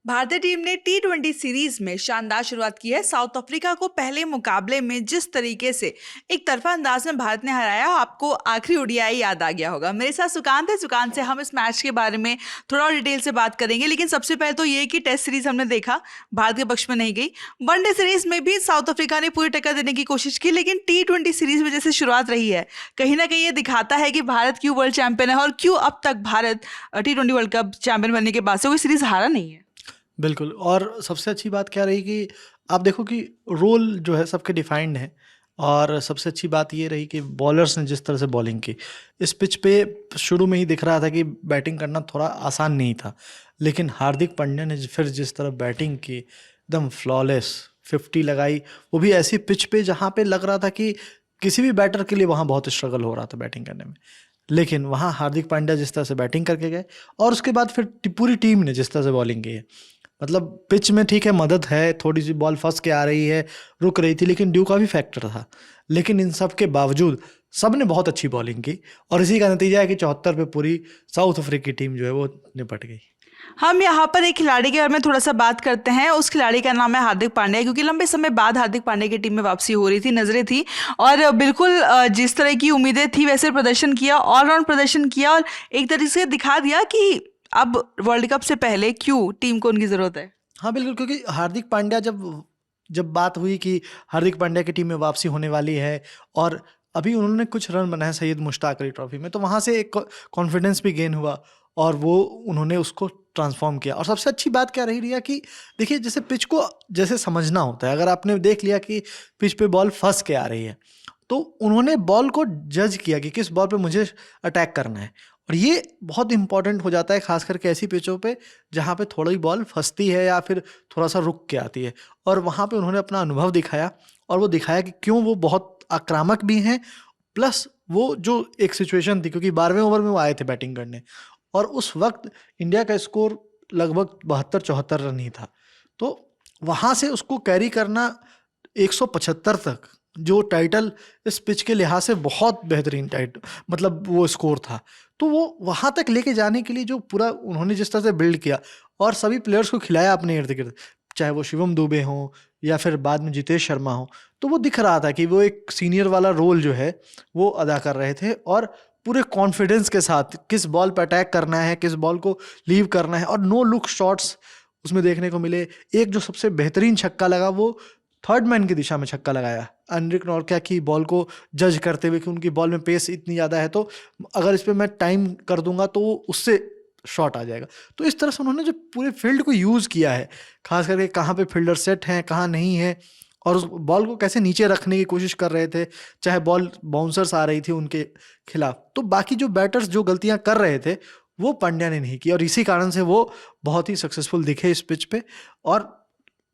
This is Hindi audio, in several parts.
भारतीय टीम ने टी20 सीरीज में शानदार शुरुआत की है। साउथ अफ्रीका को पहले मुकाबले में जिस तरीके से एक तरफा अंदाज में भारत ने हराया, आपको आखिरी ओडीआई याद आ गया होगा। मेरे साथ सुकांत है। सुकांत से हम इस मैच के बारे में थोड़ा और डिटेल से बात करेंगे, लेकिन सबसे पहले तो ये कि टेस्ट सीरीज हमने देखा भारत के पक्ष में नहीं गई। वनडे सीरीज में भी साउथ अफ्रीका ने पूरी टक्कर देने की कोशिश की, लेकिन टी20 सीरीज में जैसे शुरुआत रही है, कहीं ना कहीं ये दिखाता है कि भारत क्यों वर्ल्ड चैंपियन है और क्यों अब तक भारत टी20 वर्ल्ड कप चैंपियन बनने के बाद से कोई सीरीज हारा नहीं है। बिल्कुल। और सबसे अच्छी बात क्या रही कि आप देखो कि रोल जो है सबके डिफाइंड है। और सबसे अच्छी बात ये रही कि बॉलर्स ने जिस तरह से बॉलिंग की इस पिच पे, शुरू में ही दिख रहा था कि बैटिंग करना थोड़ा आसान नहीं था, लेकिन हार्दिक पांड्या ने फिर जिस तरह बैटिंग की, एकदम फ्लॉलेस 50 लगाई, वो भी ऐसी पिच पे जहाँ पे लग रहा था कि किसी भी बैटर के लिए वहाँ बहुत स्ट्रगल हो रहा था बैटिंग करने में। लेकिन वहाँ हार्दिक पांड्या जिस तरह से बैटिंग करके गए, और उसके बाद फिर पूरी टीम ने जिस तरह से बॉलिंग की है, मतलब पिच में ठीक है मदद है, थोड़ी सी बॉल फंस के आ रही है, रुक रही थी, लेकिन ड्यू का भी फैक्टर था। लेकिन इन सब के बावजूद सब ने बहुत अच्छी बॉलिंग की, और इसी का नतीजा है कि 74 पे पूरी साउथ अफ्रीकी टीम जो है वो निपट गई। हम यहाँ पर एक खिलाड़ी के बारे में थोड़ा सा बात करते हैं। उस खिलाड़ी का नाम है हार्दिक पांड्या, क्योंकि लंबे समय बाद हार्दिक पांड्या की टीम में वापसी हो रही थी, नजरें थी, और बिल्कुल जिस तरह की उम्मीदें थी वैसे प्रदर्शन किया, ऑलराउंड प्रदर्शन किया, और एक तरीके से दिखा दिया कि अब वर्ल्ड कप से पहले क्यों टीम को उनकी जरूरत है। हाँ बिल्कुल, क्योंकि हार्दिक पांड्या जब जब बात हुई कि हार्दिक पांड्या की टीम में वापसी होने वाली है, और अभी उन्होंने कुछ रन बनाए सैयद मुश्ताक अली ट्रॉफी में, तो वहाँ से एक कॉन्फिडेंस भी गेन हुआ, और वो उन्होंने उसको ट्रांसफॉर्म किया। और सबसे अच्छी बात क्या रही रिया कि देखिए, जैसे पिच को जैसे समझना होता है, अगर आपने देख लिया कि पिच पे बॉल फंस के आ रही है, तो उन्होंने बॉल को जज किया कि किस बॉल पे मुझे अटैक करना है। और ये बहुत इंपॉर्टेंट हो जाता है, खास करके ऐसी पिचों पे जहाँ पे थोड़ी बॉल फंसती है या फिर थोड़ा सा रुक के आती है। और वहाँ पे उन्होंने अपना अनुभव दिखाया, और वो दिखाया कि क्यों वो बहुत आक्रामक भी हैं, प्लस वो जो एक सिचुएशन थी, क्योंकि 12वें ओवर में वो आए थे बैटिंग करने, और उस वक्त इंडिया का स्कोर लगभग 72-74 रन ही था। तो वहाँ से उसको कैरी करना 175 तक, जो टाइटल इस पिच के लिहाज से बहुत बेहतरीन टाइटल, मतलब वो स्कोर था। तो वो वहाँ तक लेके जाने के लिए जो पूरा उन्होंने जिस तरह से बिल्ड किया, और सभी प्लेयर्स को खिलाया अपने इर्द गिर्द, चाहे वो शिवम दुबे हों या फिर बाद में जितेश शर्मा हो, तो वो दिख रहा था कि वो एक सीनियर वाला रोल जो है वो अदा कर रहे थे, और पूरे कॉन्फिडेंस के साथ किस बॉल पर अटैक करना है, किस बॉल को लीव करना है, और नो लुक शॉट्स उसमें देखने को मिले। एक जो सबसे बेहतरीन छक्का लगा, वो थर्ड मैन की दिशा में छक्का लगाया एनरिक नॉर्का की बॉल को जज करते हुए कि उनकी बॉल में पेस इतनी ज़्यादा है, तो अगर इस पर मैं टाइम कर दूंगा तो उससे शॉट आ जाएगा। तो इस तरह से उन्होंने जो पूरे फील्ड को यूज़ किया है, खास करके कहाँ पे फील्डर सेट हैं कहाँ नहीं है, और उस बॉल को कैसे नीचे रखने की कोशिश कर रहे थे, चाहे बॉल बाउंसर्स आ रही थी उनके खिलाफ। तो बाकी जो बैटर्स जो गलतियां कर रहे थे वो पांड्या ने नहीं की, और इसी कारण से वो बहुत ही सक्सेसफुल दिखे इस पिच पे। और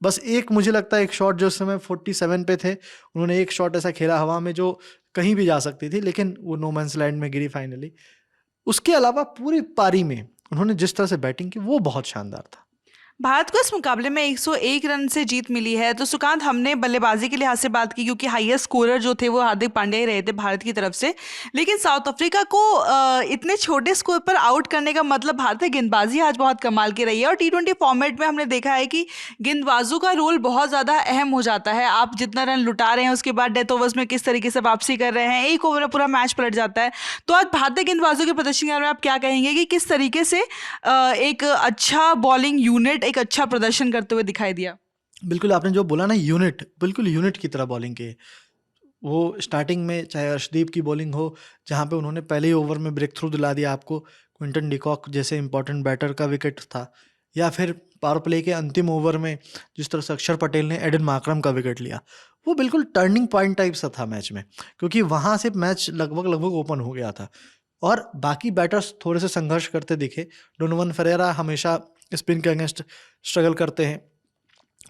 बस एक मुझे लगता है एक शॉट जो उस समय 47 पे थे, उन्होंने एक शॉट ऐसा खेला हवा में जो कहीं भी जा सकती थी, लेकिन वो नो मैंस लैंड में गिरी फाइनली। उसके अलावा पूरी पारी में उन्होंने जिस तरह से बैटिंग की वो बहुत शानदार था। भारत को इस मुकाबले में 101 रन से जीत मिली है। तो सुकांत, हमने बल्लेबाजी के लिहाज से बात की, क्योंकि हाईएस्ट स्कोरर जो थे वो हार्दिक पांड्या ही रहे थे भारत की तरफ से, लेकिन साउथ अफ्रीका को इतने छोटे स्कोर पर आउट करने का मतलब भारतीय गेंदबाजी आज बहुत कमाल की रही है। और टी20 फॉर्मेट में हमने देखा है कि गेंदबाजों का रोल बहुत ज़्यादा अहम हो जाता है। आप जितना रन लुटा रहे हैं उसके बाद डेथ ओवर्स में किस तरीके से वापसी कर रहे हैं, एक ओवर में पूरा मैच पलट जाता है। तो आज भारतीय गेंदबाजों के प्रदर्शन के बारे में आप क्या कहेंगे कि किस तरीके से एक अच्छा बॉलिंग यूनिट एक अच्छा प्रदर्शन करते हुए दिखाई दिया? बिल्कुल, आपने जो बोला ना यूनिट, बिल्कुल यूनिट की तरह बॉलिंग की। वो स्टार्टिंग में चाहे अर्शदीप की बॉलिंग हो, जहाँ पे उन्होंने पहले ही ओवर में ब्रेक थ्रू दिला दिया आपको, क्विंटन डिकॉक जैसे इंपॉर्टेंट बैटर का विकेट था, या फिर पावर प्ले के अंतिम ओवर में जिस तरह से अक्षर पटेल ने एडन मार्करम का विकेट लिया, वो बिल्कुल टर्निंग पॉइंट टाइप सा था मैच में, क्योंकि वहाँ से मैच लगभग ओपन हो गया था। और बाकी बैटर्स थोड़े से संघर्ष करते दिखे। डोनोवन फेरेरा हमेशा स्पिन के अगेंस्ट स्ट्रगल करते हैं,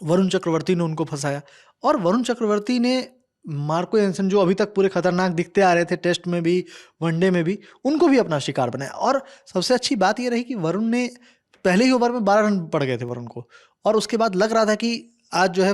वरुण चक्रवर्ती ने उनको फंसाया, और वरुण चक्रवर्ती ने मार्को एंसन, जो अभी तक पूरे खतरनाक दिखते आ रहे थे टेस्ट में भी वनडे में भी, उनको भी अपना शिकार बनाया। और सबसे अच्छी बात ये रही कि वरुण ने पहले ही ओवर में 12 रन पड़ गए थे वरुण को, और उसके बाद लग रहा था कि आज जो है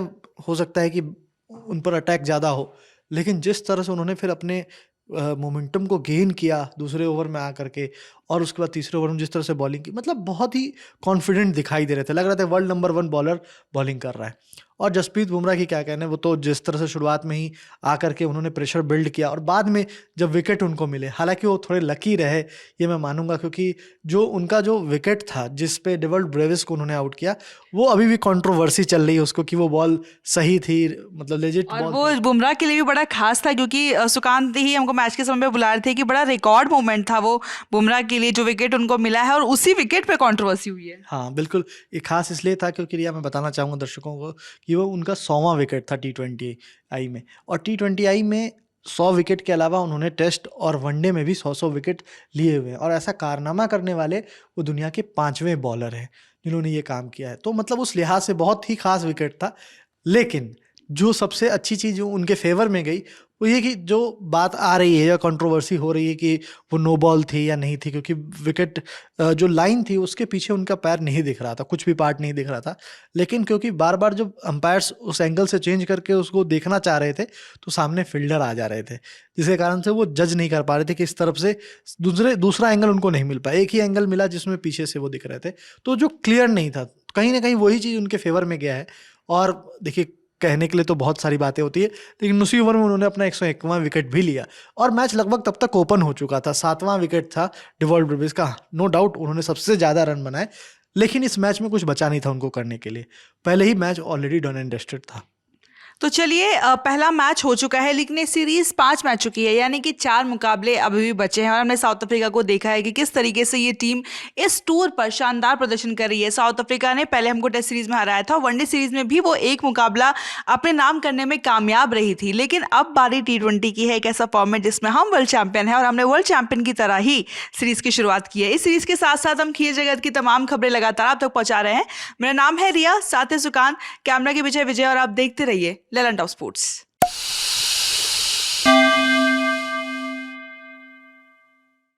हो सकता है कि उन पर अटैक ज़्यादा हो, लेकिन जिस तरह से उन्होंने फिर अपने मोमेंटम को गेन किया दूसरे ओवर में आकर के, और उसके बाद तीसरे ओवर में जिस तरह से बॉलिंग की, मतलब बहुत ही कॉन्फिडेंट दिखाई दे रहे थे, लग रहा था वर्ल्ड नंबर 1 बॉलर बॉलिंग कर रहा है। और जसप्रीत बुमराह की क्या कहना है, वो तो जिस तरह से शुरुआत में ही आकर के उन्होंने प्रेशर बिल्ड किया और बाद में जब विकेट उनको मिले, हालांकि वो थोड़े लकी रहे ये मैं मानूंगा, क्योंकि जो उनका जो विकेट था जिस पे डेवल्ड ब्रेविस को उन्होंने आउट किया, वो अभी भी कंट्रोवर्सी चल रही है उसको कि वो बॉल सही थी, मतलब लेजिट और बॉल वो थी। बुमराह के लिए भी बड़ा खास था क्योंकि सुकांत ही हमको मैच के समय पे बुला रहे थे कि बड़ा रिकॉर्ड मोमेंट था वो बुमराह के लिए, जो विकेट उनको मिला है और उसी विकेट पे कंट्रोवर्सी हुई है। हाँ बिल्कुल, ये खास इसलिए था क्योंकि रिया मैं बताना चाहूँगा दर्शकों को कि वो उनका 100वां विकेट था T20I में, और T20I में 100 विकेट के अलावा उन्होंने टेस्ट और वनडे में भी 100 विकेट लिए हुए हैं, और ऐसा कारनामा करने वाले वो दुनिया के 5वें बॉलर हैं जिन्होंने ये काम किया है। तो मतलब उस लिहाज से बहुत ही खास विकेट था। लेकिन जो सबसे अच्छी चीज़ जो उनके फेवर में गई वो ये कि जो बात आ रही है या कंट्रोवर्सी हो रही है कि वो नो बॉल थी या नहीं थी, क्योंकि विकेट जो लाइन थी उसके पीछे उनका पैर नहीं दिख रहा था, कुछ भी पार्ट नहीं दिख रहा था। लेकिन क्योंकि बार बार जब अंपायर्स उस एंगल से चेंज करके उसको देखना चाह रहे थे तो सामने फील्डर आ जा रहे थे, जिसके कारण से वो जज नहीं कर पा रहे थे कि इस तरफ से दूसरा एंगल उनको नहीं मिल पाया। एक ही एंगल मिला जिसमें पीछे से वो दिख रहे थे, तो जो क्लियर नहीं था, कहीं ना कहीं वही चीज़ उनके फेवर में गया है। और देखिए, कहने के लिए तो बहुत सारी बातें होती है, लेकिन उसी ओवर में उन्होंने अपना 101वां विकेट भी लिया और मैच लगभग तब तक ओपन हो चुका था। 7वां विकेट था डिवॉल्ड ब्रेविस का। नो डाउट उन्होंने सबसे ज़्यादा रन बनाए, लेकिन इस मैच में कुछ बचा नहीं था उनको करने के लिए। पहले ही match already done and dusted था। तो चलिए, पहला मैच हो चुका है लेकिन ये सीरीज 5 मैच चुकी है, यानी कि 4 मुकाबले अभी भी बचे हैं और हमने साउथ अफ्रीका को देखा है कि किस तरीके से ये टीम इस टूर पर शानदार प्रदर्शन कर रही है। साउथ अफ्रीका ने पहले हमको टेस्ट सीरीज में हराया था, वनडे सीरीज में भी वो एक मुकाबला अपने नाम करने में कामयाब रही थी, लेकिन अब बारी T20 की है, एक ऐसा फॉर्मेट जिसमें हम वर्ल्ड चैंपियन हैं और हमने वर्ल्ड चैंपियन की तरह ही सीरीज की शुरुआत की है। इस सीरीज के साथ साथ हम खेल जगत की तमाम खबरें लगातार आप तक पहुंचा रहे हैं। मेरा नाम है रिया, साथ है सुकांत, कैमरा के पीछे विजय, और आप देखते रहिए ललन टॉप स्पोर्ट्स।